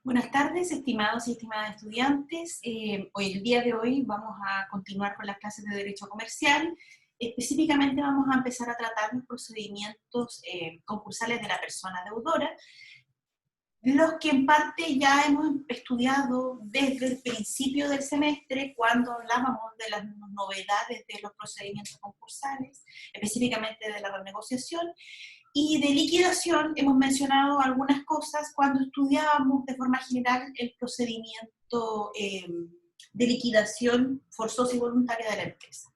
Buenas tardes, estimados y estimadas estudiantes. El día de hoy vamos a continuar con las clases de Derecho Comercial. Específicamente vamos a empezar a tratar los procedimientos concursales de la persona deudora, los que en parte ya hemos estudiado desde el principio del semestre, cuando hablábamos de las novedades de los procedimientos concursales, específicamente de la renegociación. Y de liquidación hemos mencionado algunas cosas cuando estudiábamos de forma general el procedimiento de liquidación forzosa y voluntaria de la empresa.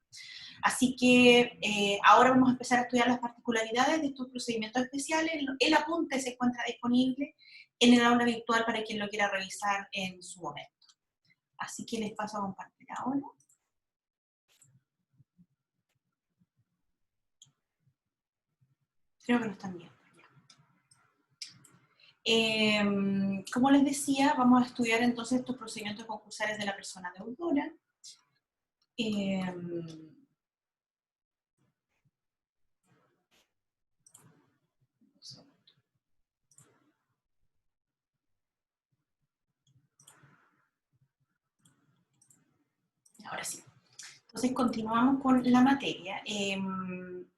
Así que ahora vamos a empezar a estudiar las particularidades de estos procedimientos especiales. El apunte se encuentra disponible en el aula virtual para quien lo quiera revisar en su momento. Así que les paso a compartir ahora. Creo que lo están viendo. Como les decía, vamos a estudiar entonces estos procedimientos concursales de la persona deudora. Ahora sí. Entonces continuamos con la materia.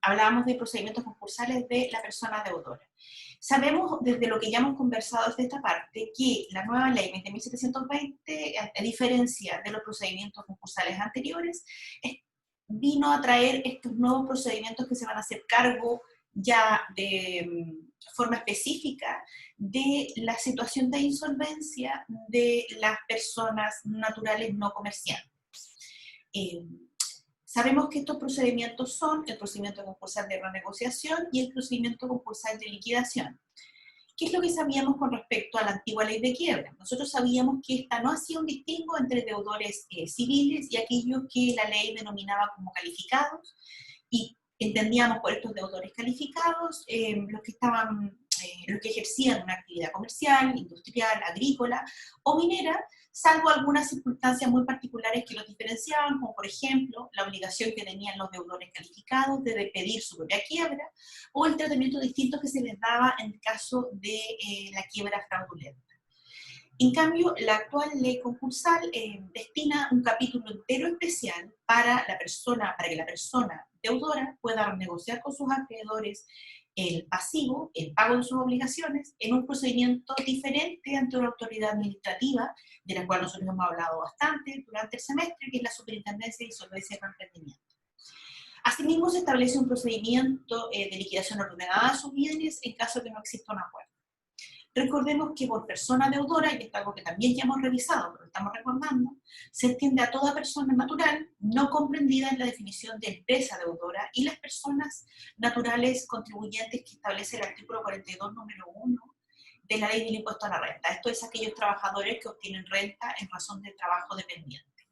Hablábamos de procedimientos concursales de la persona deudora. Sabemos, desde lo que ya hemos conversado desde esta parte, que la nueva ley 20.720, a diferencia de los procedimientos concursales anteriores, vino a traer estos nuevos procedimientos que se van a hacer cargo ya de forma específica de la situación de insolvencia de las personas naturales no comerciantes. Sabemos que estos procedimientos son el procedimiento concursal de renegociación y el procedimiento concursal de liquidación. ¿Qué es lo que sabíamos con respecto a la antigua ley de quiebra? Nosotros sabíamos que esta no hacía un distingo entre deudores civiles y aquellos que la ley denominaba como calificados, y entendíamos por estos deudores calificados los que ejercían una actividad comercial, industrial, agrícola o minera, salvo algunas circunstancias muy particulares que los diferenciaban, como por ejemplo la obligación que tenían los deudores calificados de pedir su propia quiebra, o el tratamiento distinto que se les daba en el caso de la quiebra fraudulenta. En cambio, la actual ley concursal destina un capítulo entero especial para que la persona deudora pueda negociar con sus acreedores el pasivo, el pago de sus obligaciones, en un procedimiento diferente ante una autoridad administrativa, de la cual nosotros hemos hablado bastante durante el semestre, que es la Superintendencia de Insolvencia y Reemprendimiento. Asimismo, se establece un procedimiento de liquidación ordenada de sus bienes en caso de que no exista un acuerdo. Recordemos que por persona deudora, y esto es algo que también ya hemos revisado, pero lo estamos recordando, se entiende a toda persona natural no comprendida en la definición de empresa deudora y las personas naturales contribuyentes que establece el artículo 42, número 1 de la ley del impuesto a la renta. Esto es aquellos trabajadores que obtienen renta en razón del trabajo dependiente.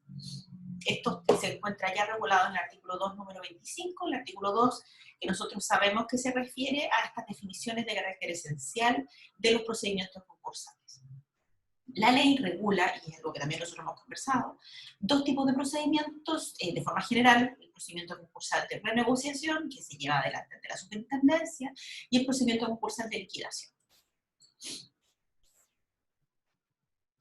Esto se encuentra ya regulado en el artículo 2, número 25, el artículo 2, que nosotros sabemos que se refiere a estas definiciones de carácter esencial de los procedimientos concursales. La ley regula, y es algo que también nosotros hemos conversado, dos tipos de procedimientos de forma general: el procedimiento concursal de renegociación, que se lleva adelante ante la superintendencia, y el procedimiento concursal de liquidación.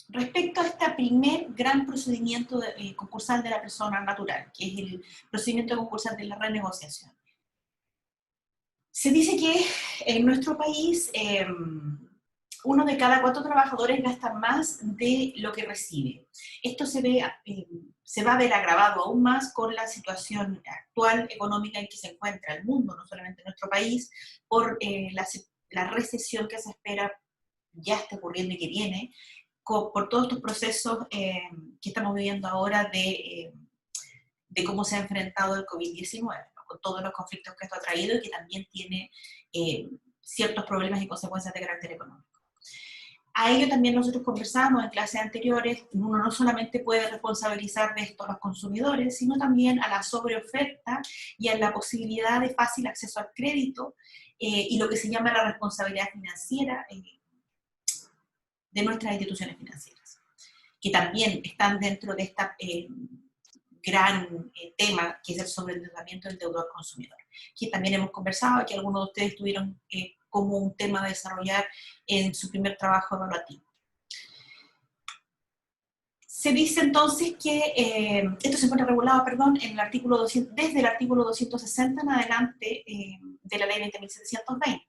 Respecto a este primer gran procedimiento concursal de la persona natural, que es el procedimiento concursal de la renegociación, se dice que en nuestro país 1 de cada 4 trabajadores gasta más de lo que recibe. Esto se va a ver agravado aún más con la situación actual económica en que se encuentra el mundo, no solamente nuestro país, por la recesión que se espera ya está ocurriendo y que viene, por todos estos procesos que estamos viviendo ahora de cómo se ha enfrentado el COVID-19, ¿no? Con todos los conflictos que esto ha traído y que también tiene ciertos problemas y consecuencias de carácter económico. A ello también nosotros conversamos en clases anteriores. Uno no solamente puede responsabilizar de esto a los consumidores, sino también a la sobreoferta y a la posibilidad de fácil acceso al crédito y lo que se llama la responsabilidad financiera de nuestras instituciones financieras, que también están dentro de este gran tema que es el sobreendeudamiento del deudor consumidor, que también hemos conversado, que algunos de ustedes tuvieron como un tema a desarrollar en su primer trabajo evaluativo. Se dice entonces que esto se encuentra regulado, perdón, en el artículo 200, desde el artículo 260 en adelante de la ley 20.720.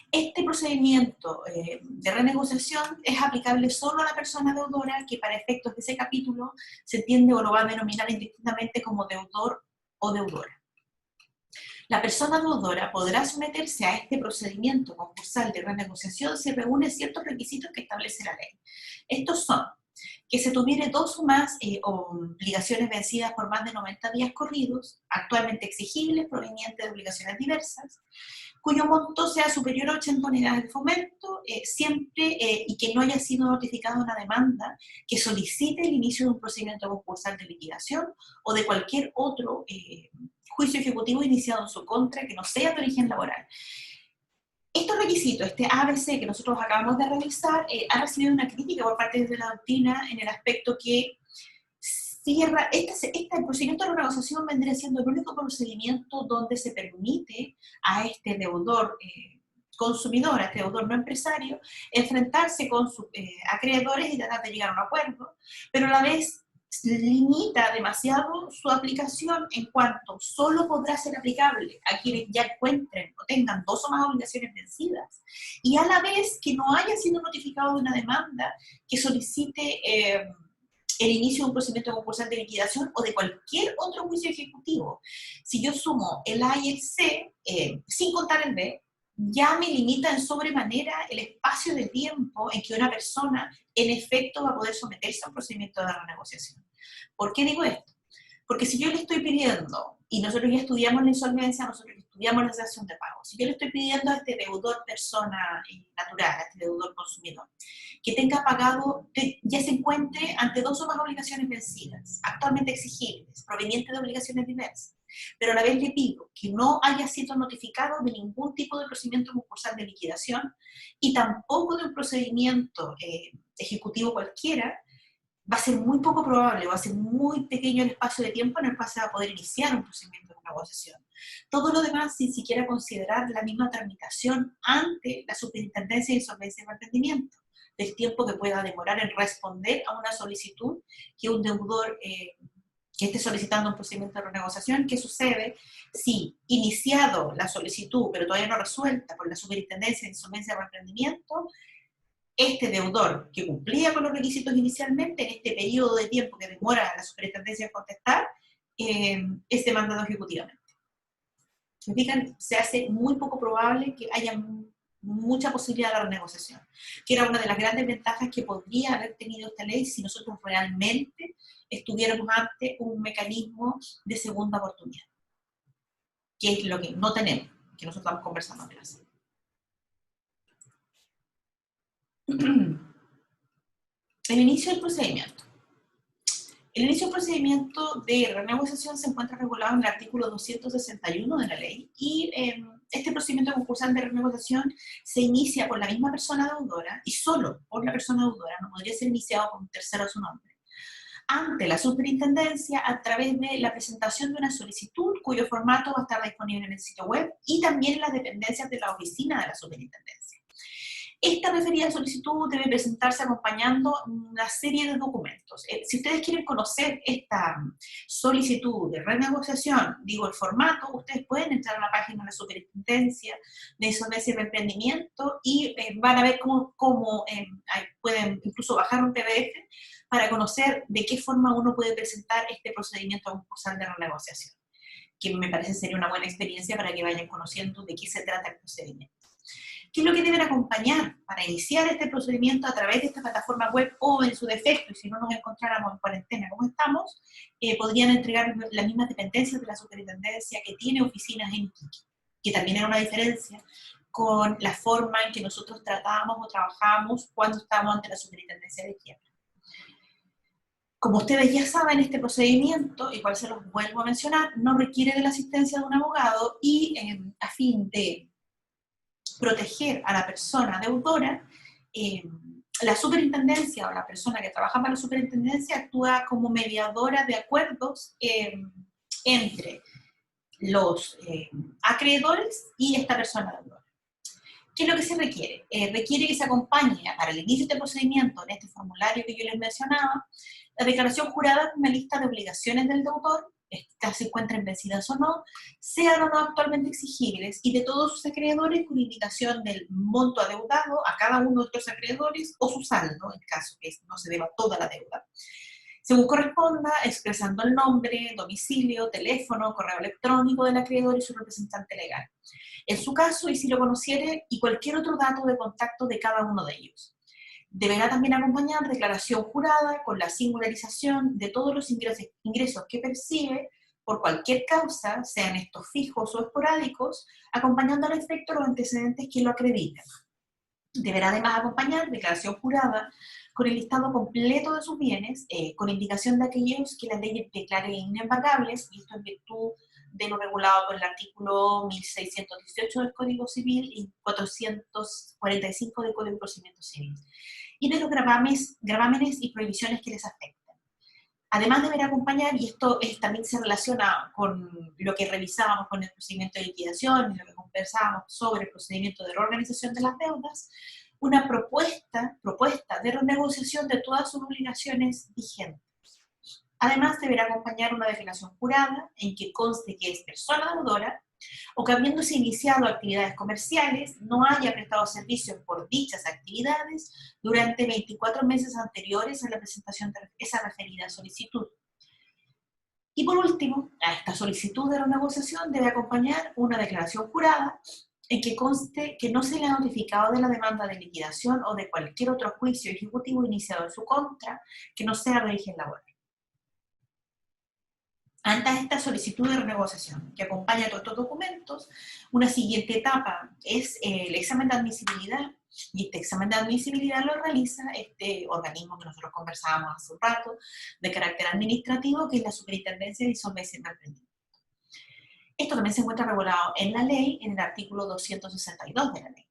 Este procedimiento de renegociación es aplicable solo a la persona deudora que para efectos de ese capítulo se entiende o lo va a denominar indistintamente como deudor o deudora. La persona deudora podrá someterse a este procedimiento concursal de renegociación si reúne ciertos requisitos que establece la ley. Estos son que se tuviere dos o más obligaciones vencidas por más de 90 días corridos, actualmente exigibles provenientes de obligaciones diversas, cuyo monto sea superior a 80 unidades de fomento, siempre y que no haya sido notificada una demanda que solicite el inicio de un procedimiento concursal de liquidación o de cualquier otro juicio ejecutivo iniciado en su contra que no sea de origen laboral. Estos requisitos, este ABC que nosotros acabamos de revisar, ha recibido una crítica por parte de la doctrina en el aspecto que cierra, el procedimiento de renegociación vendría siendo el único procedimiento donde se permite a este deudor consumidor, a este deudor no empresario, enfrentarse con sus acreedores y tratar de llegar a un acuerdo, pero a la vez limita demasiado su aplicación en cuanto solo podrá ser aplicable a quienes ya encuentren o tengan dos o más obligaciones vencidas, y a la vez que no haya sido notificado de una demanda que solicite el inicio de un procedimiento concursal de liquidación o de cualquier otro juicio ejecutivo. Si yo sumo el A y el C, sin contar el B, ya me limita en sobremanera el espacio de tiempo en que una persona en efecto va a poder someterse a un procedimiento de renegociación. ¿Por qué digo esto? Porque si yo le estoy pidiendo, y nosotros ya estudiamos la insolvencia, nosotros estudiamos la cesación de pago, si yo le estoy pidiendo a este deudor persona natural, a este deudor consumidor, que tenga pagado, que ya se encuentre ante dos o más obligaciones vencidas, actualmente exigibles, provenientes de obligaciones diversas, pero a la vez le pido que no haya sido notificado de ningún tipo de procedimiento concursal de liquidación y tampoco de un procedimiento ejecutivo cualquiera, va a ser muy poco probable, va a ser muy pequeño el espacio de tiempo en el cual se va a poder iniciar un procedimiento de negociación. Todo lo demás sin siquiera considerar la misma tramitación ante la Superintendencia de Insolvencia y Mantenimiento, del tiempo que pueda demorar en responder a una solicitud que un deudor que esté solicitando un procedimiento de renegociación. ¿Qué sucede si, iniciado la solicitud, pero todavía no resuelta por la Superintendencia de Insolvencia y Mantenimiento, este deudor que cumplía con los requisitos inicialmente, en este periodo de tiempo que demora la superintendencia en contestar, es demandado ejecutivamente? ¿Me fijan? Se hace muy poco probable que haya mucha posibilidad de renegociación, que era una de las grandes ventajas que podría haber tenido esta ley si nosotros realmente estuviéramos ante un mecanismo de segunda oportunidad, que es lo que no tenemos, que nosotros estamos conversando en clase. El inicio del procedimiento. El inicio del procedimiento de renegociación se encuentra regulado en el artículo 261 de la ley y este procedimiento concursal de renegociación se inicia por la misma persona deudora y solo por la persona deudora, no podría ser iniciado con un tercero a su nombre, ante la superintendencia a través de la presentación de una solicitud cuyo formato va a estar disponible en el sitio web y también en las dependencias de la oficina de la superintendencia. Esta referida solicitud debe presentarse acompañando una serie de documentos. Si ustedes quieren conocer esta solicitud de renegociación, digo el formato, ustedes pueden entrar a la página de la Superintendencia de Insolvencia y Reemprendimiento y van a ver cómo pueden incluso bajar un PDF para conocer de qué forma uno puede presentar este procedimiento concursal de renegociación, que me parece sería una buena experiencia para que vayan conociendo de qué se trata el procedimiento. ¿Qué es lo que deben acompañar para iniciar este procedimiento a través de esta plataforma web o en su defecto, y si no nos encontráramos en cuarentena como estamos, podrían entregar las mismas dependencias de la superintendencia que tiene oficinas en Iquique, que también era una diferencia con la forma en que nosotros tratamos o trabajamos cuando estamos ante la superintendencia de quiebra. Como ustedes ya saben, este procedimiento, igual se los vuelvo a mencionar, no requiere de la asistencia de un abogado y a fin de proteger a la persona deudora, la superintendencia o la persona que trabaja para la superintendencia actúa como mediadora de acuerdos entre los acreedores y esta persona deudora. ¿Qué es lo que se requiere? Requiere que se acompañe para el inicio de este procedimiento en este formulario que yo les mencionaba, La declaración jurada es una lista de obligaciones del deudor, estas se encuentren vencidas o no, sean o no actualmente exigibles, y de todos sus acreedores con indicación del monto adeudado a cada uno de estos acreedores o su saldo, en caso que no se deba toda la deuda, según corresponda, expresando el nombre, domicilio, teléfono, correo electrónico del acreedor y su representante legal. En su caso, y si lo conociere, y cualquier otro dato de contacto de cada uno de ellos. Deberá también acompañar declaración jurada con la singularización de todos los ingresos que percibe por cualquier causa, sean estos fijos o esporádicos, acompañando al efecto los antecedentes que lo acrediten. Deberá además acompañar declaración jurada con el listado completo de sus bienes, con indicación de aquellos que la ley declare inembargables, y esto en virtud de lo regulado por el artículo 1618 del Código Civil y 445 del Código de Procedimiento Civil, y de los gravámenes y prohibiciones que les afecten. Además deberá acompañar, y esto también se relaciona con lo que revisábamos con el procedimiento de liquidación y lo que conversábamos sobre el procedimiento de reorganización de las deudas, una propuesta de renegociación de todas sus obligaciones vigentes. Además deberá acompañar una declaración jurada en que conste que es persona deudora o que habiéndose iniciado actividades comerciales no haya prestado servicios por dichas actividades durante 24 meses anteriores a la presentación de esa referida solicitud. Y por último, a esta solicitud de renegociación debe acompañar una declaración jurada en que conste que no se le ha notificado de la demanda de liquidación o de cualquier otro juicio ejecutivo iniciado en su contra que no sea de origen laboral. Ante esta solicitud de renegociación que acompaña a todos estos documentos, una siguiente etapa es el examen de admisibilidad, y este examen de admisibilidad lo realiza este organismo que nosotros conversábamos hace un rato, de carácter administrativo, que es la Superintendencia de Insolvencia y Emprendimiento. Esto también se encuentra regulado en la ley, en el artículo 262 de la ley.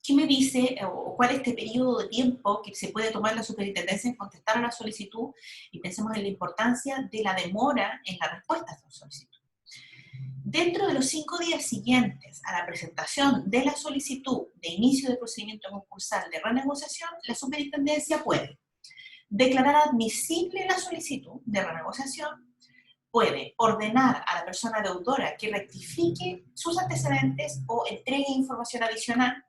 ¿Qué me dice o cuál es este periodo de tiempo que se puede tomar la superintendencia en contestar a la solicitud? Y pensemos en la importancia de la demora en la respuesta a esta solicitud. Dentro de los 5 días siguientes a la presentación de la solicitud de inicio de procedimiento concursal de renegociación, la superintendencia puede declarar admisible la solicitud de renegociación, puede ordenar a la persona deudora que rectifique sus antecedentes o entregue información adicional,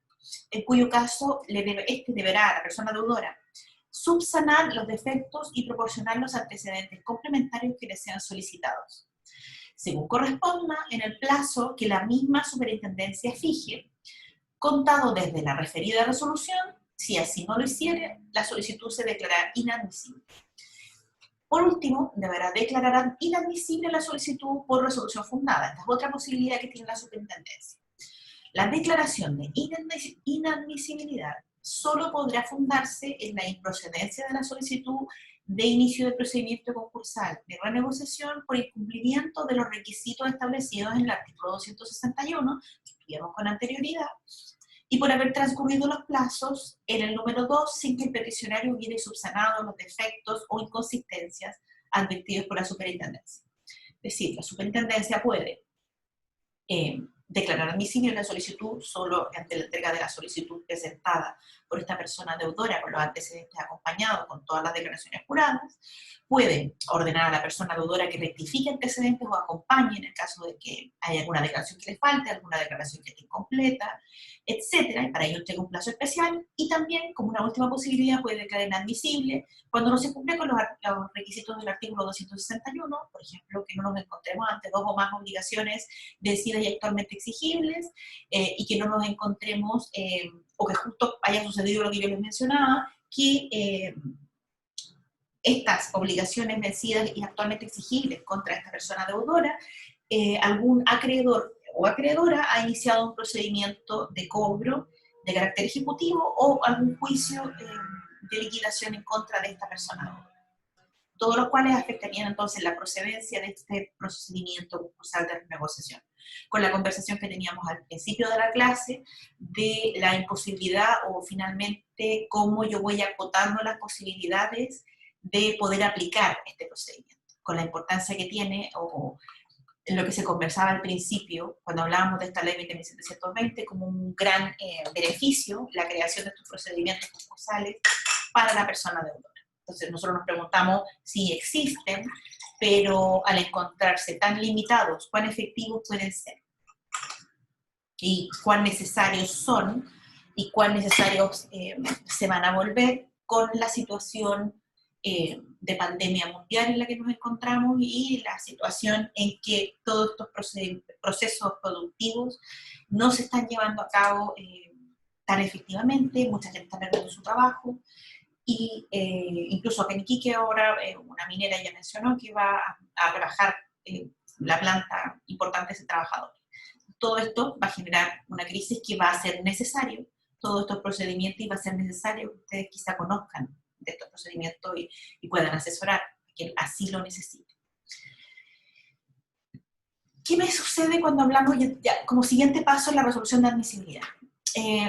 en cuyo caso deberá a la persona deudora subsanar los defectos y proporcionar los antecedentes complementarios que le sean solicitados, según corresponda, en el plazo que la misma superintendencia fije, contado desde la referida resolución. Si así no lo hiciere, la solicitud se declarará inadmisible. Por último, deberá declarar inadmisible la solicitud por resolución fundada. Esta es otra posibilidad que tiene la superintendencia. La declaración de inadmisibilidad solo podrá fundarse en la improcedencia de la solicitud de inicio de procedimiento concursal de renegociación por incumplimiento de los requisitos establecidos en el artículo 261, que estudiamos con anterioridad, y por haber transcurrido los plazos en el número 2 sin que el peticionario hubiera subsanado los defectos o inconsistencias advertidos por la superintendencia. Es decir, la superintendencia puede declarar admisible la solicitud solo ante la entrega de la solicitud presentada por esta persona deudora con los antecedentes acompañados con todas las declaraciones juradas, puede ordenar a la persona deudora que rectifique antecedentes o acompañe en el caso de que haya alguna declaración que le falte, alguna declaración que esté incompleta, etcétera, y para ello entrega un plazo especial, y también, como una última posibilidad, puede declarar inadmisible cuando no se cumple con los requisitos del artículo 261, por ejemplo, que no nos encontremos ante 2 o más obligaciones vencidas y actualmente exigibles, y que no nos encontremos, o que justo haya sucedido lo que yo les mencionaba, que estas obligaciones vencidas y actualmente exigibles contra esta persona deudora, algún acreedor o acreedora ha iniciado un procedimiento de cobro de carácter ejecutivo o algún juicio de liquidación en contra de esta persona deudora. Todos los cuales afectarían entonces la procedencia de este procedimiento concursal de renegociación. Con la conversación que teníamos al principio de la clase de la imposibilidad o finalmente cómo yo voy acotando las posibilidades de poder aplicar este procedimiento, con la importancia que tiene o en lo que se conversaba al principio, cuando hablábamos de esta ley 20.720, como un gran beneficio, la creación de estos procedimientos concursales para la persona deudora. Entonces nosotros nos preguntamos si existen, pero al encontrarse tan limitados, ¿cuán efectivos pueden ser? Y cuán necesarios son, y cuán necesarios se van a volver con la situación de pandemia mundial en la que nos encontramos y la situación en que todos estos procesos productivos no se están llevando a cabo tan efectivamente, mucha gente está perdiendo su trabajo, y incluso acá en Iquique ahora una minera ya mencionó que va a bajar la planta importante de trabajadores. Todo esto va a generar una crisis que va a ser necesario, todos estos procedimientos, y va a ser necesario que ustedes quizá conozcan de estos procedimientos y puedan asesorar a quien así lo necesite. ¿Qué me sucede cuando hablamos ya, como siguiente paso, la resolución de admisibilidad?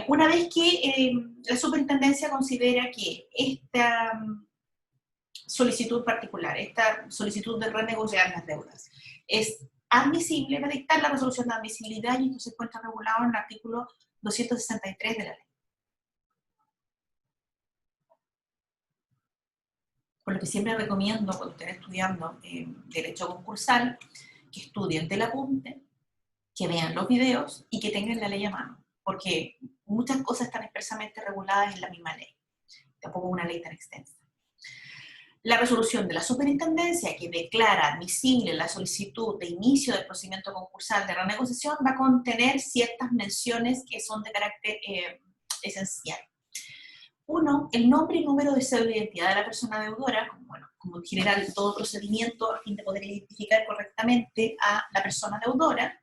Una vez que la superintendencia considera que esta solicitud particular, esta solicitud de renegociar las deudas, es admisible, va a dictar la resolución de admisibilidad y esto se encuentra regulado en el artículo 263 de la ley. Por lo que siempre recomiendo cuando estén estudiando derecho concursal, que estudien del apunte, que vean los videos y que tengan la ley a mano, porque muchas cosas están expresamente reguladas en la misma ley, tampoco una ley tan extensa. La resolución de la superintendencia que declara admisible la solicitud de inicio del procedimiento concursal de renegociación va a contener ciertas menciones que son de carácter esencial. Uno, el nombre y número de cédula de identidad de la persona deudora, como en general todo procedimiento a fin de poder identificar correctamente a la persona deudora.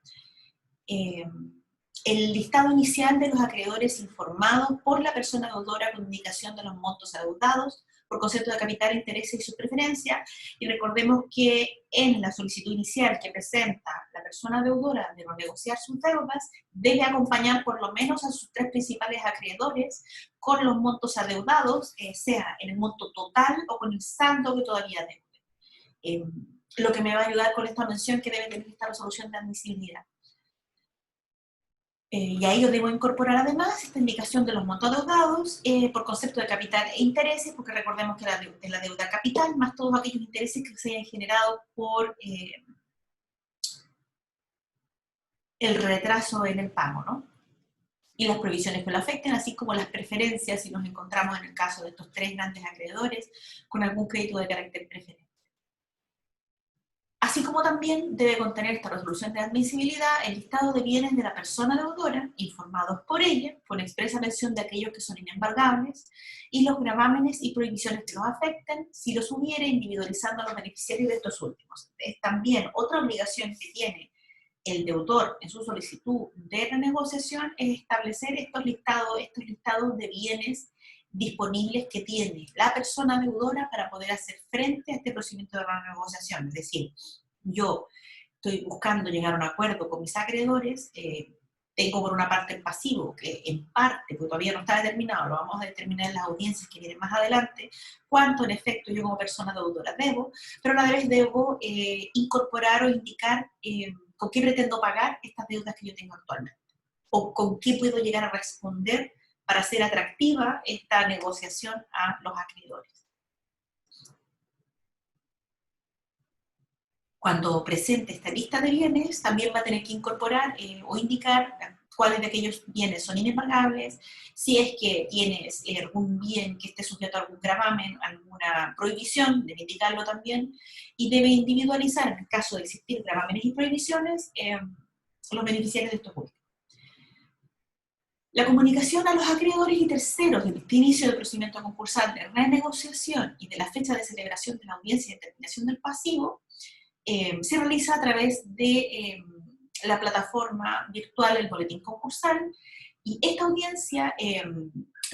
El listado inicial de los acreedores informados por la persona deudora con indicación de los montos adeudados, por concepto de capital, intereses y sus preferencias, y recordemos que en la solicitud inicial que presenta la persona deudora de renegociar sus deudas, debe acompañar por lo menos a sus tres principales acreedores con los montos adeudados, sea en el monto total o con el saldo que todavía debe. Lo que me va a ayudar con esta mención que debe tener esta resolución de admisibilidad. Y a ello debo incorporar además esta indicación de los montos adeudados por concepto de capital e intereses, porque recordemos que la deuda capital, más todos aquellos intereses que se hayan generado por el retraso en el pago, ¿no? Y las provisiones que lo afecten, así como las preferencias, si nos encontramos en el caso de estos tres grandes acreedores, con algún crédito de carácter preferente. Así como también debe contener esta resolución de admisibilidad el listado de bienes de la persona deudora, informados por ella, con expresa mención de aquellos que son inembargables, y los gravámenes y prohibiciones que los afecten, si los hubiere, individualizando a los beneficiarios de estos últimos. Es también otra obligación que tiene el deudor en su solicitud de renegociación, es establecer estos listados de bienes disponibles que tiene la persona deudora para poder hacer frente a este procedimiento de renegociación. Es decir, yo estoy buscando llegar a un acuerdo con mis acreedores, tengo por una parte el pasivo, que en parte, porque todavía no está determinado, lo vamos a determinar en las audiencias que vienen más adelante, cuánto en efecto yo como persona deudora debo, pero a la vez debo incorporar o indicar con qué pretendo pagar estas deudas que yo tengo actualmente, o con qué puedo llegar a responder para hacer atractiva esta negociación a los acreedores. Cuando presente esta lista de bienes, también va a tener que incorporar o indicar cuáles de aquellos bienes son inembargables, si es que tienes algún bien que esté sujeto a algún gravamen, alguna prohibición, debe indicarlo también, y debe individualizar, en el caso de existir gravámenes y prohibiciones, los beneficiarios de estos últimos. La comunicación a los acreedores y terceros del inicio del procedimiento concursal de renegociación y de la fecha de celebración de la audiencia de determinación del pasivo se realiza a través de la plataforma virtual El Boletín Concursal, y esta audiencia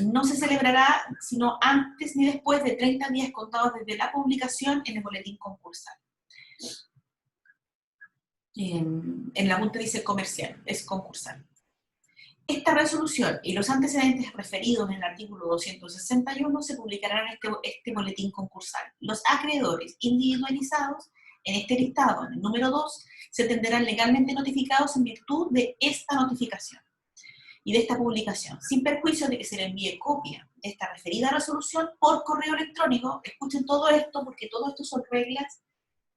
no se celebrará sino antes ni después de 30 días contados desde la publicación en el Boletín Concursal. En la punta dice comercial, es concursal. Esta resolución y los antecedentes referidos en el artículo 261 se publicarán en este boletín concursal. Los acreedores individualizados en este listado, en el número 2, se tendrán legalmente notificados en virtud de esta notificación y de esta publicación, sin perjuicio de que se le envíe copia de esta referida resolución por correo electrónico. Escuchen todo esto, porque todo esto son reglas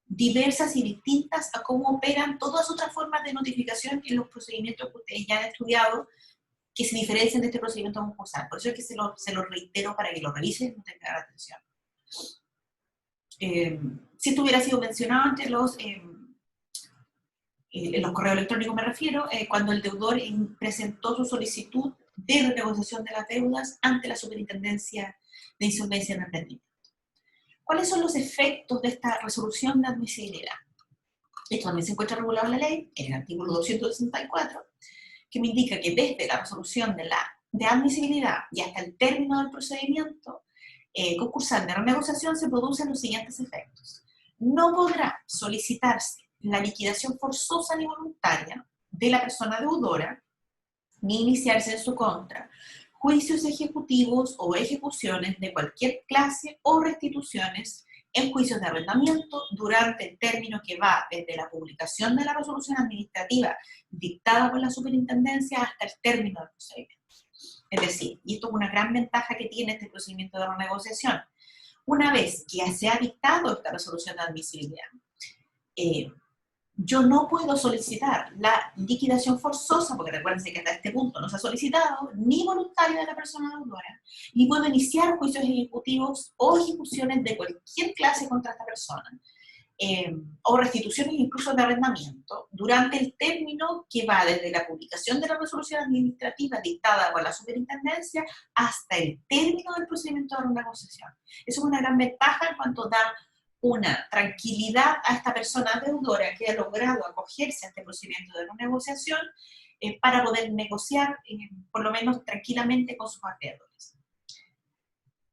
diversas y distintas a cómo operan todas otras formas de notificación en los procedimientos que ustedes ya han estudiado, que se diferencian de este procedimiento concursal. Por eso es que se lo reitero para que lo revisen y no tengan atención. Si esto hubiera sido mencionado entre en los correos electrónicos me refiero, cuando el deudor presentó su solicitud de renegociación de las deudas ante la Superintendencia de Insolvencia en Emprendimiento. ¿Cuáles son los efectos de esta resolución de admisibilidad? Esto también se encuentra regulado en la ley, en el artículo 264, que me indica que desde la resolución de admisibilidad y hasta el término del procedimiento concursal de renegociación se producen los siguientes efectos. No podrá solicitarse la liquidación forzosa ni voluntaria de la persona deudora, ni iniciarse en su contra juicios ejecutivos o ejecuciones de cualquier clase o restituciones en juicios de arrendamiento durante el término que va desde la publicación de la resolución administrativa dictada por la superintendencia hasta el término del procedimiento. Es decir, y esto es una gran ventaja que tiene este procedimiento de renegociación, una vez que ya se ha dictado esta resolución de admisibilidad, yo no puedo solicitar la liquidación forzosa, porque recuérdense que hasta este punto no se ha solicitado, ni voluntaria de la persona deudora, ni puedo iniciar juicios ejecutivos o ejecuciones de cualquier clase contra esta persona, o restituciones incluso de arrendamiento, durante el término que va desde la publicación de la resolución administrativa dictada por la superintendencia hasta el término del procedimiento de renegociación. Eso es una gran ventaja en cuanto da una tranquilidad a esta persona deudora que ha logrado acogerse a este procedimiento de renegociación para poder negociar, por lo menos tranquilamente, con sus acreedores.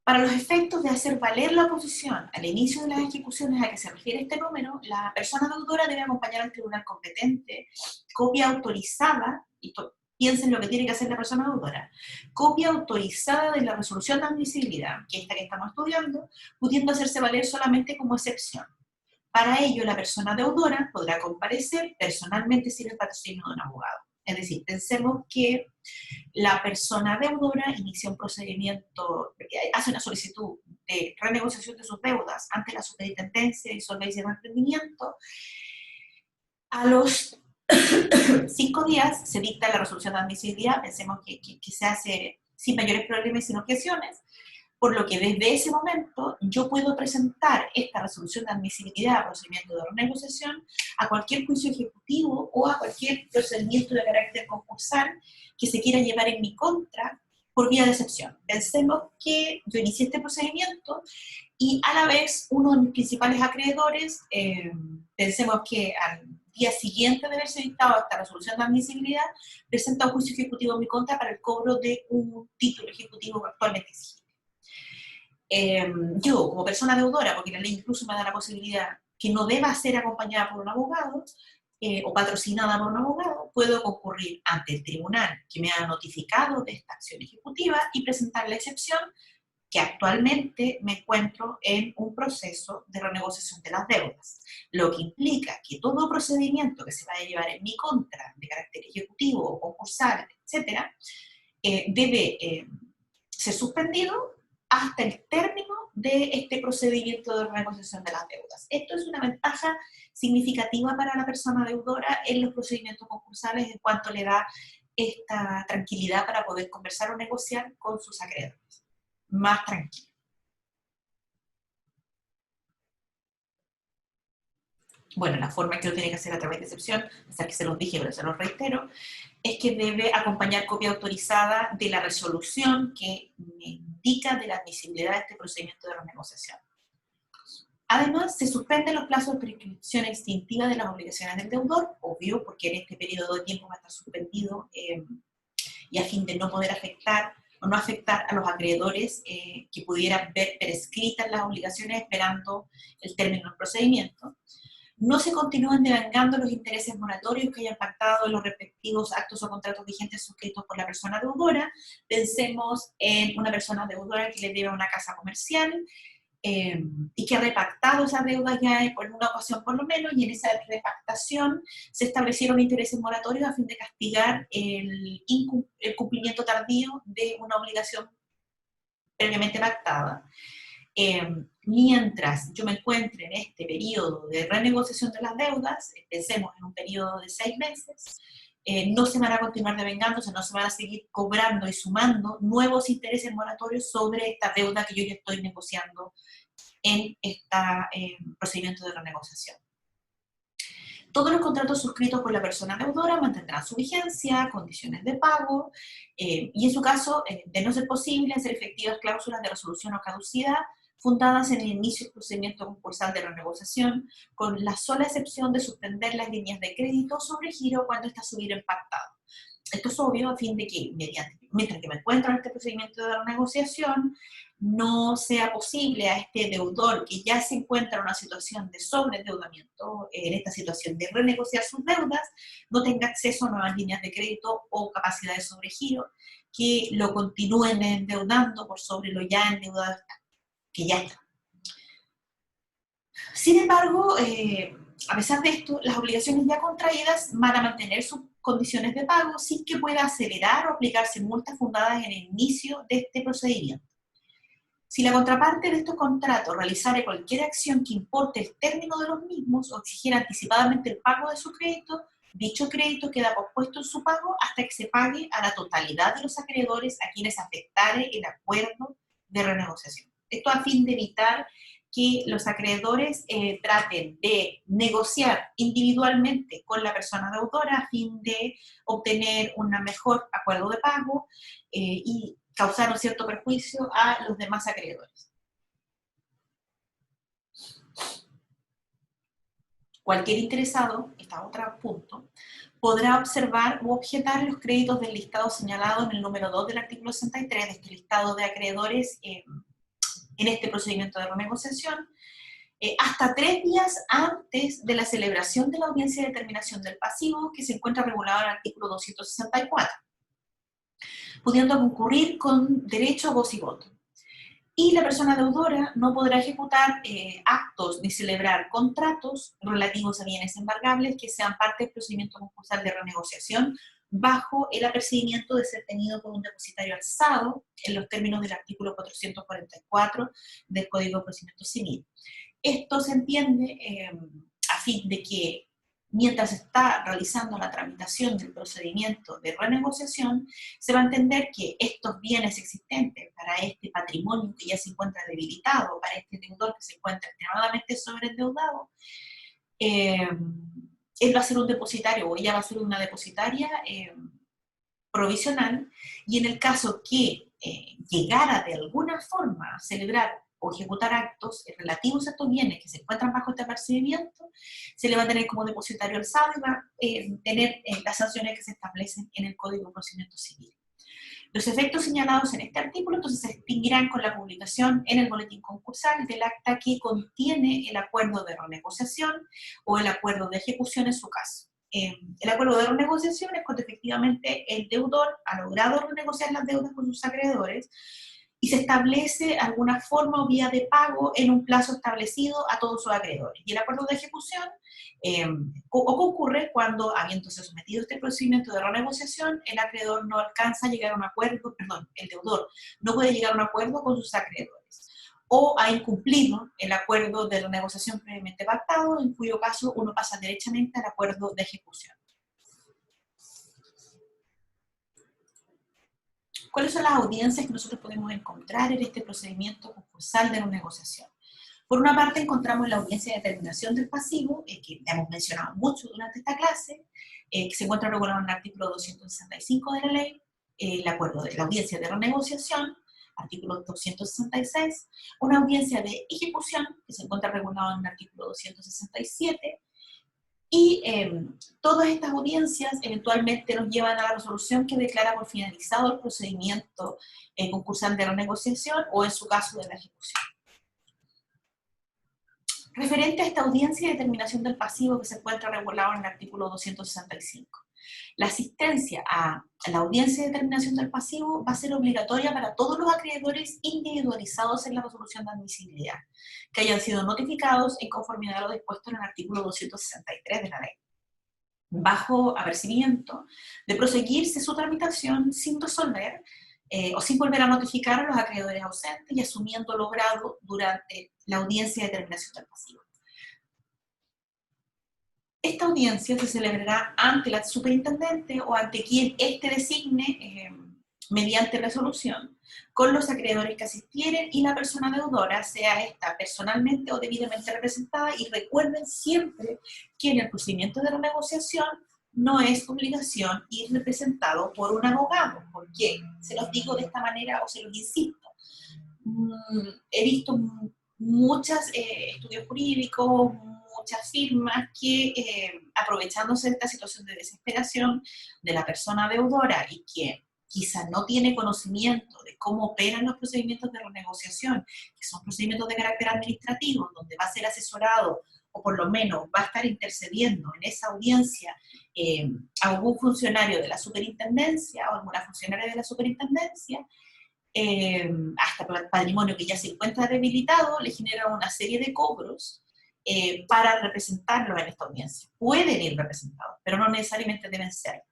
Para los efectos de hacer valer la oposición al inicio de las ejecuciones a que se refiere este número, la persona deudora debe acompañar al tribunal competente copia autorizada, y piensen lo que tiene que hacer la persona deudora, copia autorizada de la resolución de admisibilidad, que es esta que estamos estudiando, pudiendo hacerse valer solamente como excepción. Para ello, la persona deudora podrá comparecer personalmente sin el patrocinio de un abogado. Es decir, pensemos que la persona deudora inicia un procedimiento, hace una solicitud de renegociación de sus deudas ante la Superintendencia de Insolvencia y Emprendimiento. A los 5 días se dicta la resolución de admisibilidad, pensemos que se hace sin mayores problemas y sin objeciones, por lo que desde ese momento yo puedo presentar esta resolución de admisibilidad, procedimiento de renegociación, a cualquier juicio ejecutivo o a cualquier procedimiento de carácter concursal que se quiera llevar en mi contra por vía de excepción. Pensemos que yo inicié este procedimiento y a la vez uno de mis principales acreedores, pensemos que al día siguiente de haberse dictado esta resolución de admisibilidad, presenta un juicio ejecutivo en mi contra para el cobro de un título ejecutivo que actualmente existe. Yo, como persona deudora, porque la ley incluso me da la posibilidad que no deba ser acompañada por un abogado o patrocinada por un abogado, puedo concurrir ante el tribunal que me ha notificado de esta acción ejecutiva y presentar la excepción que actualmente me encuentro en un proceso de renegociación de las deudas, lo que implica que todo procedimiento que se vaya a llevar en mi contra de carácter ejecutivo o concursal, etcétera, debe ser suspendido hasta el término de este procedimiento de renegociación de las deudas. Esto es una ventaja significativa para la persona deudora en los procedimientos concursales en cuanto le da esta tranquilidad para poder conversar o negociar con sus acreedores. Más tranquilo. Bueno, la forma en que lo tiene que hacer a través de excepción, hasta que se los dije, pero se los reitero, es que debe acompañar copia autorizada de la resolución que me indica de la admisibilidad de este procedimiento de renegociación. Además, se suspenden los plazos de prescripción extintiva de las obligaciones del deudor, obvio, porque en este periodo de tiempo va a estar suspendido y a fin de no poder afectar o no afectar a los acreedores que pudieran ver prescritas las obligaciones esperando el término del procedimiento. No se continúan devengando los intereses moratorios que hayan pactado en los respectivos actos o contratos vigentes suscritos por la persona deudora. Pensemos en una persona deudora que le debe una casa comercial y que ha repactado esas deudas ya por una ocasión por lo menos, y en esa repactación se establecieron intereses moratorios a fin de castigar el cumplimiento tardío de una obligación previamente pactada, mientras yo me encuentre en este periodo de renegociación de las deudas, pensemos en un periodo de 6 meses, no se van a continuar devengándose, no se van a seguir cobrando y sumando nuevos intereses moratorios sobre esta deuda que yo ya estoy negociando en este procedimiento de renegociación. Todos los contratos suscritos por la persona deudora mantendrán su vigencia, condiciones de pago, y en su caso, de no ser posible, hacer efectivas cláusulas de resolución o caducidad fundadas en el inicio del procedimiento concursal de renegociación, con la sola excepción de suspender las líneas de crédito sobre giro cuando estas estuvieran pactado. Esto es obvio a fin de que, mientras que me encuentro en este procedimiento de renegociación, no sea posible a este deudor que ya se encuentra en una situación de sobreendeudamiento, en esta situación de renegociar sus deudas, no tenga acceso a nuevas líneas de crédito o capacidad de sobregiro que lo continúen endeudando por sobre lo ya endeudado que ya está. Sin embargo, a pesar de esto, las obligaciones ya contraídas van a mantener sus condiciones de pago sin que pueda acelerar o aplicarse multas fundadas en el inicio de este procedimiento. Si la contraparte de estos contratos realizare cualquier acción que importe el término de los mismos o exigiera anticipadamente el pago de su crédito, dicho crédito queda pospuesto en su pago hasta que se pague a la totalidad de los acreedores a quienes afectare el acuerdo de renegociación. Esto a fin de evitar que los acreedores traten de negociar individualmente con la persona deudora a fin de obtener un mejor acuerdo de pago y causar un cierto perjuicio a los demás acreedores. Cualquier interesado, este otro punto, podrá observar u objetar los créditos del listado señalado en el número 2 del artículo 63 de este listado de acreedores en este procedimiento de renegociación, hasta 3 días antes de la celebración de la audiencia de determinación del pasivo, que se encuentra regulado en el artículo 264, pudiendo concurrir con derecho a voz y voto. Y la persona deudora no podrá ejecutar actos ni celebrar contratos relativos a bienes embargables que sean parte del procedimiento concursal de renegociación bajo el apercibimiento de ser tenido por un depositario alzado en los términos del artículo 444 del Código de Procedimiento Civil. Esto se entiende a fin de que mientras se está realizando la tramitación del procedimiento de renegociación, se va a entender que estos bienes existentes para este patrimonio que ya se encuentra debilitado, para este deudor que se encuentra extremadamente sobreendeudado, él va a ser un depositario o ella va a ser una depositaria provisional, y en el caso que llegara de alguna forma a celebrar o ejecutar actos relativos a estos bienes que se encuentran bajo este apercibimiento, se le va a tener como depositario alzado y va a tener las sanciones que se establecen en el Código de Procedimiento Civil. Los efectos señalados en este artículo entonces se extinguirán con la publicación en el boletín concursal del acta que contiene el acuerdo de renegociación o el acuerdo de ejecución en su caso. El acuerdo de renegociación es cuando efectivamente el deudor ha logrado renegociar las deudas con sus acreedores y se establece alguna forma o vía de pago en un plazo establecido a todos sus acreedores. Y el acuerdo de ejecución concurre cuando, habiéndose sometido a este procedimiento de renegociación, el acreedor no alcanza a llegar a un acuerdo, el deudor no puede llegar a un acuerdo con sus acreedores, o ha incumplido el acuerdo de renegociación previamente pactado, en cuyo caso uno pasa derechamente al acuerdo de ejecución. ¿Cuáles son las audiencias que nosotros podemos encontrar en este procedimiento concursal de renegociación? Por una parte encontramos la audiencia de determinación del pasivo, que hemos mencionado mucho durante esta clase, que se encuentra regulado en el artículo 265 de la ley, el acuerdo de la audiencia de renegociación, artículo 266, una audiencia de ejecución, que se encuentra regulado en el artículo 267, y todas estas audiencias eventualmente nos llevan a la resolución que declara por finalizado el procedimiento concursal de renegociación o en su caso de la ejecución. Referente a esta audiencia de determinación del pasivo que se encuentra regulado en el artículo 265. La asistencia a la audiencia de determinación del pasivo va a ser obligatoria para todos los acreedores individualizados en la resolución de admisibilidad, que hayan sido notificados en conformidad a lo dispuesto en el artículo 263 de la ley, bajo apercibimiento de proseguirse su tramitación sin resolver o sin volver a notificar a los acreedores ausentes y asumiendo lo logrado durante la audiencia de determinación del pasivo. Esta audiencia se celebrará ante la superintendente o ante quien éste designe mediante resolución, con los acreedores que asistieren y la persona deudora, sea esta personalmente o debidamente representada, y recuerden siempre que en el procedimiento de renegociación no es obligación ir representado por un abogado. ¿Por qué? Se los digo de esta manera o se los insisto. He visto muchos estudios jurídicos, muchas firmas que, aprovechándose de esta situación de desesperación de la persona deudora y que quizás no tiene conocimiento de cómo operan los procedimientos de renegociación, que son procedimientos de carácter administrativo, donde va a ser asesorado o por lo menos va a estar intercediendo en esa audiencia algún funcionario de la superintendencia o alguna funcionaria de la superintendencia, hasta para el patrimonio que ya se encuentra debilitado, le genera una serie de cobros para representarlo en esta audiencia. Pueden ir representados, pero no necesariamente deben ser.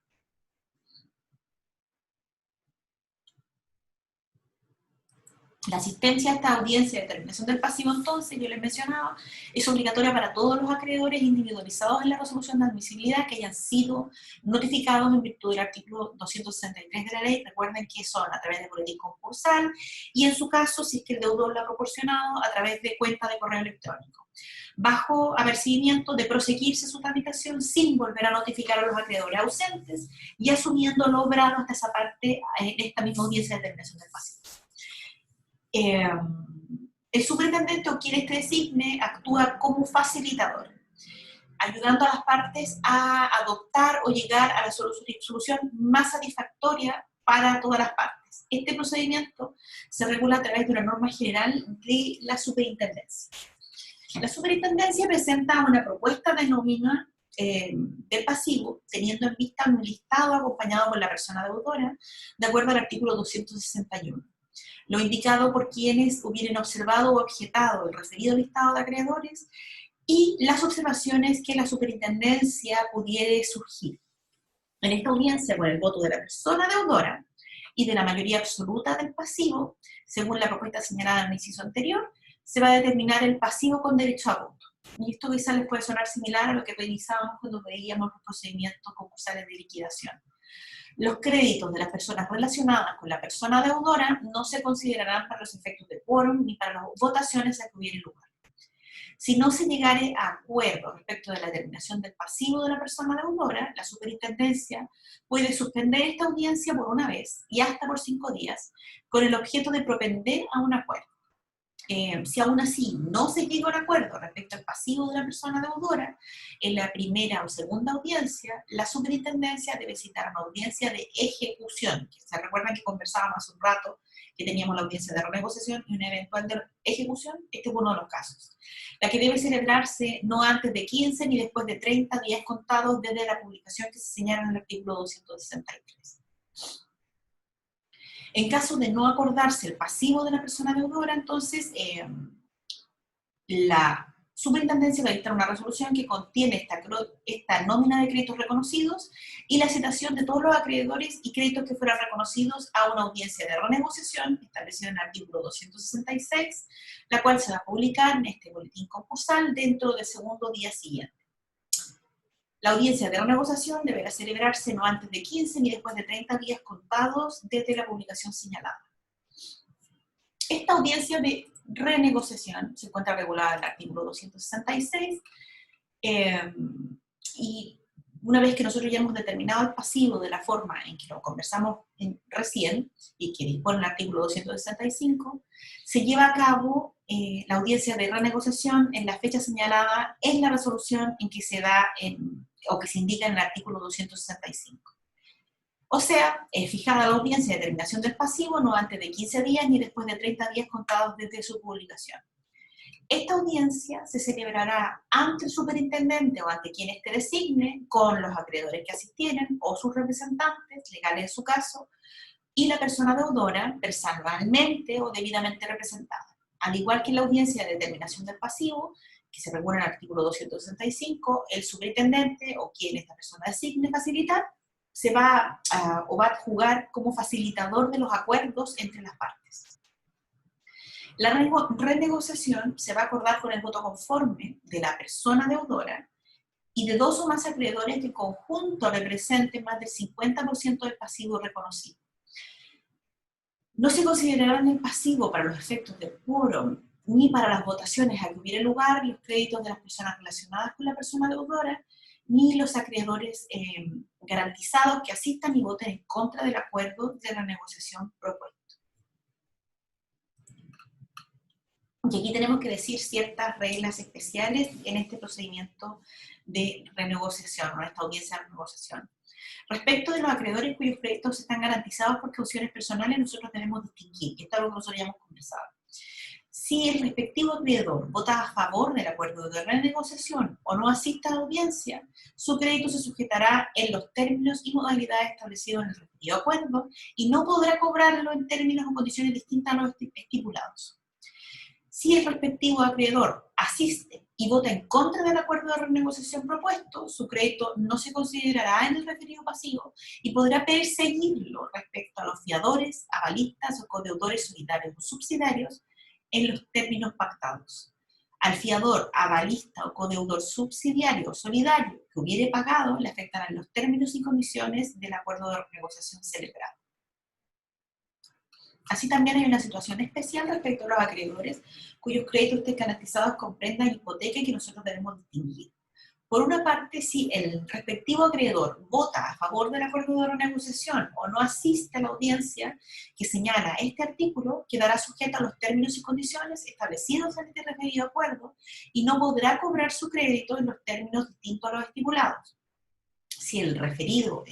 La asistencia a esta audiencia de determinación del pasivo, entonces, yo les mencionaba, es obligatoria para todos los acreedores individualizados en la resolución de admisibilidad que hayan sido notificados en virtud del artículo 263 de la ley. Recuerden que son a través de boletín concursal y, en su caso, si es que el deudor lo ha proporcionado, a través de cuenta de correo electrónico, bajo apercibimiento de proseguirse su tramitación sin volver a notificar a los acreedores ausentes y asumiendo lo obrado hasta esa parte en esta misma audiencia de determinación del pasivo. El superintendente o quien este designe actúa como facilitador, ayudando a las partes a adoptar o llegar a la solución más satisfactoria para todas las partes. Este procedimiento se regula a través de una norma general de la superintendencia. La superintendencia presenta una propuesta de nómina del pasivo, teniendo en vista un listado acompañado por la persona deudora, de acuerdo al artículo 261. Lo indicado por quienes hubieran observado o objetado el referido listado de acreedores y las observaciones que la superintendencia pudiere surgir. En esta audiencia, con el voto de la persona deudora y de la mayoría absoluta del pasivo, según la propuesta señalada en el inciso anterior, se va a determinar el pasivo con derecho a voto. Y esto quizás les puede sonar similar a lo que revisábamos cuando veíamos los procedimientos concursales de liquidación. Los créditos de las personas relacionadas con la persona deudora no se considerarán para los efectos de quórum ni para las votaciones a que hubiere lugar. Si no se llegare a acuerdo respecto de la determinación del pasivo de la persona deudora, la superintendencia puede suspender esta audiencia por una vez y hasta por 5 días, con el objeto de propender a un acuerdo. Si aún así no se llega a un acuerdo respecto al pasivo de la persona deudora, en la primera o segunda audiencia, la superintendencia debe citar una audiencia de ejecución, que se recuerdan que conversábamos hace un rato que teníamos la audiencia de renegociación y una eventual de ejecución. Este es uno de los casos. La que debe celebrarse no antes de 15 ni después de 30 días contados desde la publicación que se señala en el artículo 263. En caso de no acordarse el pasivo de la persona deudora, entonces la superintendencia va a dictar una resolución que contiene esta nómina de créditos reconocidos y la citación de todos los acreedores y créditos que fueran reconocidos a una audiencia de renegociación establecida en el artículo 266, la cual se va a publicar en este boletín concursal dentro del segundo día siguiente. La audiencia de renegociación deberá celebrarse no antes de 15 ni después de 30 días contados desde la publicación señalada. Esta audiencia de renegociación se encuentra regulada en el artículo 266 y una vez que nosotros ya hemos determinado el pasivo de la forma en que lo conversamos recién y que dispone el artículo 265, se lleva a cabo la audiencia de renegociación en la fecha señalada en la resolución en que se da o que se indica en el artículo 265. O sea, fijada la audiencia de determinación del pasivo no antes de 15 días ni después de 30 días contados desde su publicación. Esta audiencia se celebrará ante el superintendente o ante quien éste designe, con los acreedores que asistieren o sus representantes, legales en su caso, y la persona deudora, personalmente o debidamente representada. Al igual que en la audiencia de determinación del pasivo, que se regula en el artículo 265, el superintendente o quien esta persona designe facilitar, se va o va a jugar como facilitador de los acuerdos entre las partes. La renegociación se va a acordar con el voto conforme de la persona deudora y de 2 o más acreedores que en conjunto representen más del 50% del pasivo reconocido. No se considerarán el pasivo para los efectos del quórum ni para las votaciones a que hubiera lugar los créditos de las personas relacionadas con la persona deudora, ni los acreedores garantizados que asistan y voten en contra del acuerdo de renegociación propuesto. Y aquí tenemos que decir ciertas reglas especiales en este procedimiento de renegociación, o en esta audiencia de renegociación. Respecto de los acreedores cuyos créditos están garantizados por cauciones personales, nosotros debemos distinguir, y esto es algo que nosotros ya hemos conversado. Si el respectivo acreedor vota a favor del acuerdo de renegociación o no asista a la audiencia, su crédito se sujetará en los términos y modalidades establecidos en el respectivo acuerdo y no podrá cobrarlo en términos o condiciones distintas a los estipulados. Si el respectivo acreedor asiste y vota en contra del acuerdo de renegociación propuesto, su crédito no se considerará en el referido pasivo y podrá perseguirlo respecto a los fiadores, avalistas o codeudores solidarios o subsidiarios en los términos pactados. Al fiador, avalista o codeudor subsidiario o solidario que hubiere pagado le afectarán los términos y condiciones del acuerdo de renegociación celebrado. Así también hay una situación especial respecto a los acreedores cuyos créditos estén garantizados comprendan hipoteca y que nosotros debemos distinguir. Por una parte, si el respectivo acreedor vota a favor del acuerdo de renegociación o no asiste a la audiencia que señala este artículo, quedará sujeto a los términos y condiciones establecidos en este referido acuerdo y no podrá cobrar su crédito en los términos distintos a los estipulados. Si el referido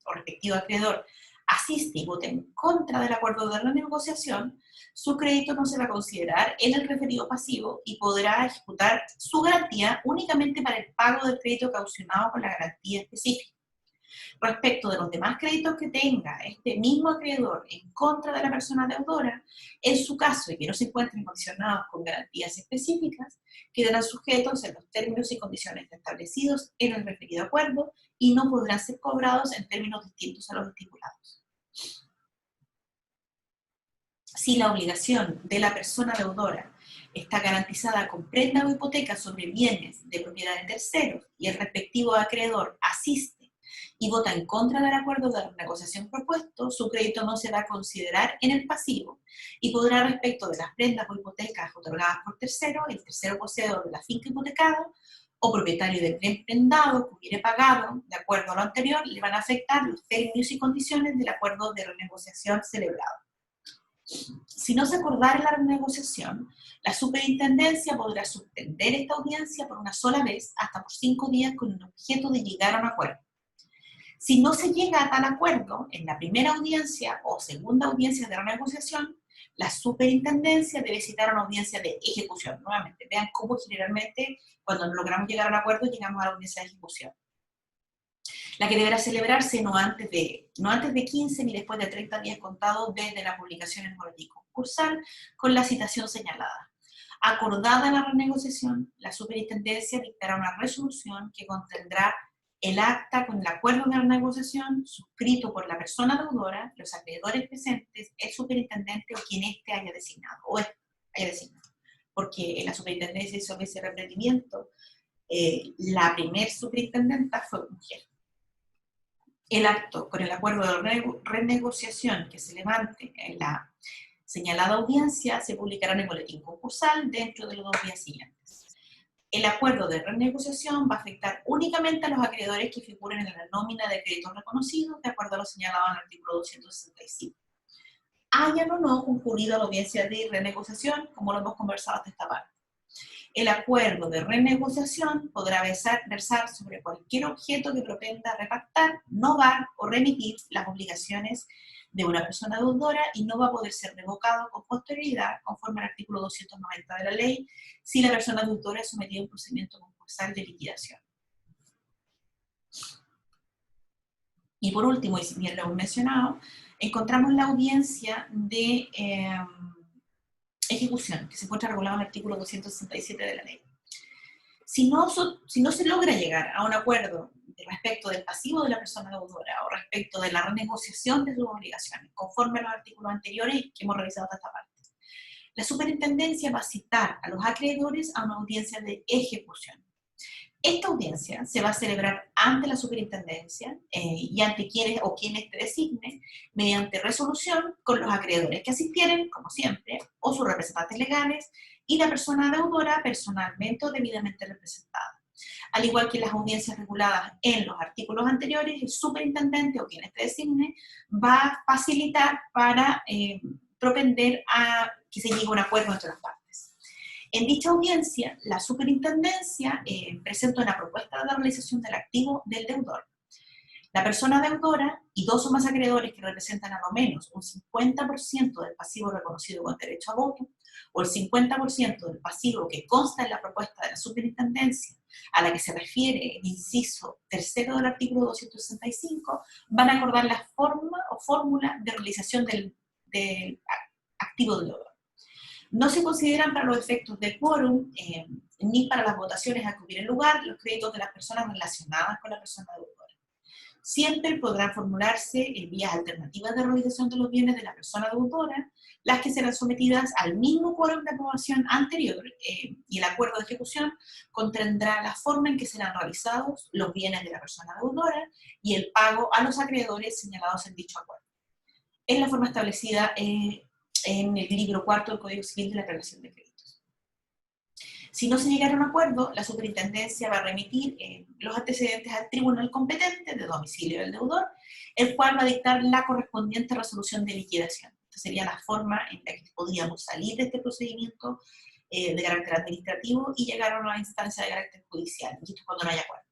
o respectivo acreedor asiste y vota en contra del acuerdo de renegociación, su crédito no se va a considerar en el referido pasivo y podrá ejecutar su garantía únicamente para el pago del crédito caucionado con la garantía específica. Respecto de los demás créditos que tenga este mismo acreedor en contra de la persona deudora, en su caso de que no se encuentren condicionados con garantías específicas, quedarán sujetos en los términos y condiciones establecidos en el referido acuerdo y no podrán ser cobrados en términos distintos a los estipulados. Si la obligación de la persona deudora está garantizada con prenda o hipoteca sobre bienes de propiedad de terceros y el respectivo acreedor asiste y vota en contra del acuerdo de renegociación propuesto, su crédito no se va a considerar en el pasivo y podrá, respecto de las prendas o hipotecas otorgadas por tercero, el tercero poseedor de la finca hipotecada o propietario del bien prendado que hubiere pagado, de acuerdo a lo anterior, le van a afectar los términos y condiciones del acuerdo de renegociación celebrado. Si no se acordara la renegociación, la superintendencia podrá suspender esta audiencia por una sola vez hasta por 5 días con el objeto de llegar a un acuerdo. Si no se llega a tal acuerdo en la primera audiencia o segunda audiencia de renegociación, la superintendencia debe citar una audiencia de ejecución. Nuevamente, vean cómo generalmente cuando logramos llegar a un acuerdo llegamos a la audiencia de ejecución. La que deberá celebrarse no antes de 15 ni después de 30 días contados desde la publicación en el boletín concursal con la citación señalada. Acordada la renegociación, la superintendencia dictará una resolución que contendrá el acta con el acuerdo de renegociación suscrito por la persona deudora, los acreedores presentes, el superintendente o quien éste haya designado, Porque en la superintendencia hizo ese reprendimiento, la primer superintendenta fue mujer. El acto con el acuerdo de renegociación que se levante en la señalada audiencia se publicará en el boletín concursal dentro de los 2 días siguientes. El acuerdo de renegociación va a afectar únicamente a los acreedores que figuren en la nómina de créditos reconocidos, de acuerdo a lo señalado en el artículo 265. Hayan o no concurrido a la audiencia de renegociación, como lo hemos conversado hasta esta parte. El acuerdo de renegociación podrá versar sobre cualquier objeto que propenda repactar, novar o remitir las obligaciones de una persona deudora y no va a poder ser revocado con posterioridad conforme al artículo 290 de la ley si la persona deudora es sometida a un procedimiento concursal de liquidación. Y por último, y si bien lo hemos mencionado, encontramos la audiencia de ejecución, que se encuentra regulado en el artículo 267 de la ley. Si no se logra llegar a un acuerdo respecto del pasivo de la persona deudora o respecto de la renegociación de sus obligaciones, conforme a los artículos anteriores que hemos revisado hasta esta parte, la superintendencia va a citar a los acreedores a una audiencia de ejecución. Esta audiencia se va a celebrar ante la superintendencia y ante quienes te designe, mediante resolución con los acreedores que asistieren, como siempre, o sus representantes legales, y la persona deudora personalmente o debidamente representada. Al igual que las audiencias reguladas en los artículos anteriores, el superintendente o quien te designe va a facilitar para propender a que se llegue a un acuerdo entre las partes. En dicha audiencia, la superintendencia presenta una propuesta de realización del activo del deudor. La persona deudora y dos o más acreedores que representan a lo menos un 50% del pasivo reconocido con derecho a voto, o el 50% del pasivo que consta en la propuesta de la superintendencia a la que se refiere el inciso tercero del artículo 265, van a acordar la forma o fórmula de realización del activo del deudor. No se consideran para los efectos de quórum ni para las votaciones a que hubiera lugar los créditos de las personas relacionadas con la persona deudora. Siempre podrán formularse en vías alternativas de realización de los bienes de la persona deudora, las que serán sometidas al mismo quórum de aprobación anterior, y el acuerdo de ejecución contendrá la forma en que serán realizados los bienes de la persona deudora y el pago a los acreedores señalados en dicho acuerdo. Es la forma establecida en el libro cuarto del Código Civil de la Relación de Créditos. Si no se llegara a un acuerdo, la superintendencia va a remitir los antecedentes al tribunal competente de domicilio del deudor, el cual va a dictar la correspondiente resolución de liquidación. Esta sería la forma en la que podríamos salir de este procedimiento de carácter administrativo y llegar a una instancia de carácter judicial, y esto cuando no haya acuerdo.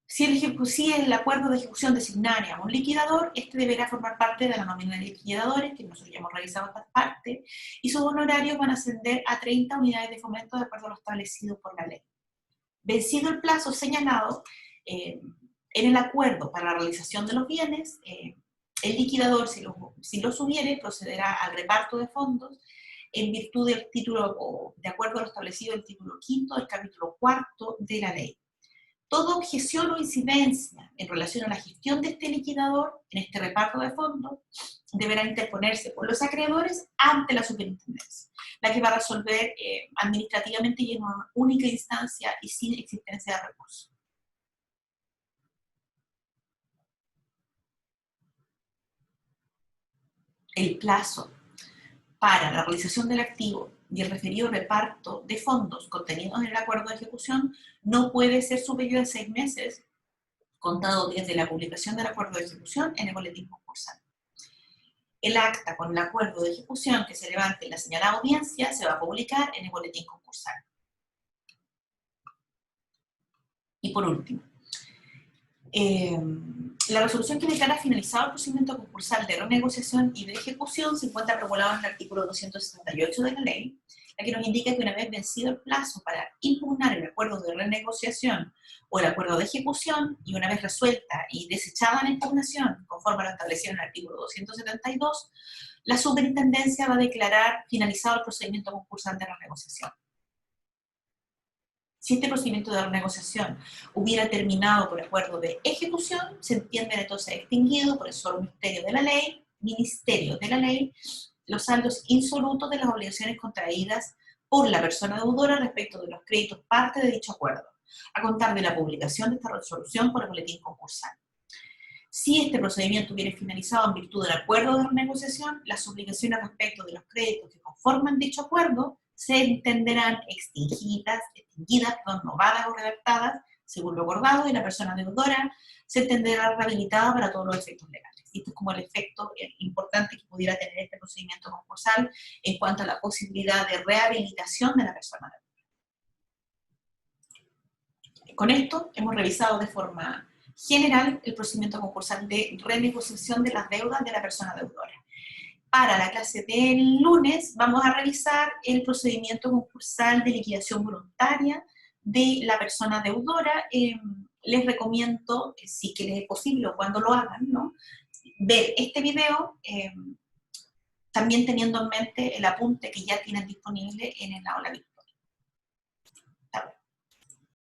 Si el acuerdo de ejecución designara a un liquidador, este deberá formar parte de la nómina de liquidadores, que nosotros ya hemos revisado esta parte, y sus honorarios van a ascender a 30 unidades de fomento de acuerdo a lo establecido por la ley. Vencido el plazo señalado en el acuerdo para la realización de los bienes, el liquidador, si los hubiere, procederá al reparto de fondos en virtud del título, o de acuerdo a lo establecido en el título quinto del capítulo cuarto de la ley. Toda objeción o incidencia en relación a la gestión de este liquidador, en este reparto de fondos, deberá interponerse por los acreedores ante la superintendencia, la que va a resolver administrativamente y en una única instancia y sin existencia de recurso. El plazo para la realización del activo y el referido reparto de fondos contenidos en el acuerdo de ejecución no puede ser superior a 6 meses, contado desde la publicación del acuerdo de ejecución en el boletín concursal. El acta con el acuerdo de ejecución que se levante en la señalada audiencia se va a publicar en el boletín concursal. Y por último, la resolución que declara finalizado el procedimiento concursal de renegociación y de ejecución se encuentra regulado en el artículo 278 de la ley, la que nos indica que una vez vencido el plazo para impugnar el acuerdo de renegociación o el acuerdo de ejecución, y una vez resuelta y desechada la impugnación, conforme a lo establecido en el artículo 272, la superintendencia va a declarar finalizado el procedimiento concursal de renegociación. Si este procedimiento de renegociación hubiera terminado por acuerdo de ejecución, se entiende entonces extinguido por el solo ministerio de la ley, los saldos insolutos de las obligaciones contraídas por la persona deudora respecto de los créditos parte de dicho acuerdo, a contar de la publicación de esta resolución por el boletín concursal. Si este procedimiento hubiera finalizado en virtud del acuerdo de renegociación, las obligaciones respecto de los créditos que conforman dicho acuerdo se entenderán extinguidas, novadas o redactadas, según lo acordado, y la persona deudora se entenderá rehabilitada para todos los efectos legales. Y esto es como el efecto importante que pudiera tener este procedimiento concursal en cuanto a la posibilidad de rehabilitación de la persona deudora. Con esto hemos revisado de forma general el procedimiento concursal de renegociación de las deudas de la persona deudora. Para la clase del lunes vamos a revisar el procedimiento concursal de liquidación voluntaria de la persona deudora. Les recomiendo, si que les es posible o cuando lo hagan, ¿no?, ver este video, también teniendo en mente el apunte que ya tienen disponible en el aula virtual.